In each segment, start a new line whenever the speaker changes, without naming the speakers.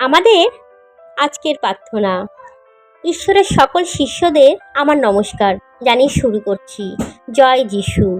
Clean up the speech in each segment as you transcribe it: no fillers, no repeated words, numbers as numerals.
আমাদের আজকের প্রার্থনা। ঈশ্বরের সকল শিষ্যদের আমার নমস্কার জানিয়ে শুরু করছি। জয় যিশু।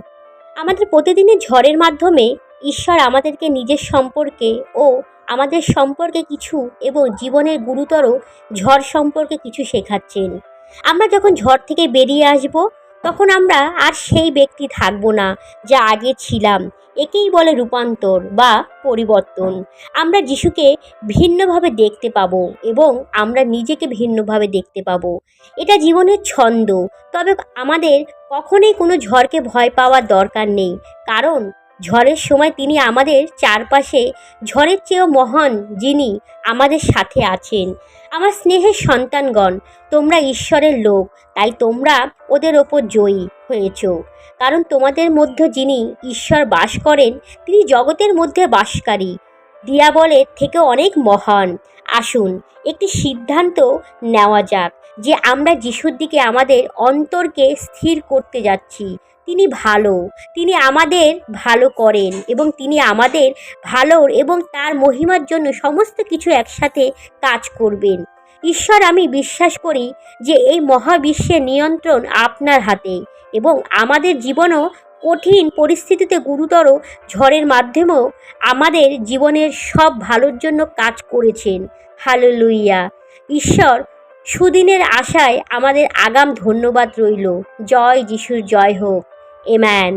আমাদের প্রতিদিনের ঝড়ের মাধ্যমে ঈশ্বর আমাদেরকে নিজের সম্পর্কে ও আমাদের সম্পর্কে কিছু এবং জীবনের গুরুতর ঝড় সম্পর্কে কিছু শেখাচ্ছেন। আমরা যখন ঝড় থেকে বেরিয়ে আসব, তখন আমরা আর সেই ব্যক্তি থাকবো না যা আগে ছিলাম। একেই বলে রূপান্তর বা পরিবর্তন। আমরা যিশুকে ভিন্নভাবে দেখতে পাবো এবং আমরা নিজেকে ভিন্নভাবে দেখতে পাবো। এটা জীবনের ছন্দ। তবে আমাদের কখনোই কোনো ঝড়কে ভয় পাওয়ার দরকার নেই, কারণ ঝড়ের সময় তিনি আমাদের চারপাশে ঝড়ের চেয়েও মহান, যিনি আমাদের সাথে আছেন। আমার স্নেহের সন্তানগণ, তোমরা ঈশ্বরের লোক, তাই তোমরা ওদের ওপর জয়ী হয়েছ, কারণ তোমাদের মধ্যে যিনি ঈশ্বর বাস করেন তিনি জগতের মধ্যে বাসকারী দিয়াবলের থেকে অনেক মহান। আসুন একটি সিদ্ধান্ত নেওয়া যাক যে আমরা যিশুর দিকে আমাদের অন্তরকে স্থির করতে যাচ্ছি। তিনি ভালো, তিনি আমাদের ভালো করেন এবং তিনি আমাদের ভালোর এবং তার মহিমার জন্য সমস্ত কিছু একসাথে কাজ করবেন। ঈশ্বর, আমি বিশ্বাস করি যে এই মহাবিশ্বের নিয়ন্ত্রণ আপনার হাতে এবং আমাদের জীবনও কঠিন পরিস্থিতিতে গুরুতর ঝড়ের মাধ্যমেও আমাদের জীবনের সব ভালোর জন্য কাজ করেছেন। হালেলুইয়া। ঈশ্বর, সুদিনের আশায় আমাদের আগাম ধন্যবাদ রইল। জয় যিশুর জয় হোক। আমেন।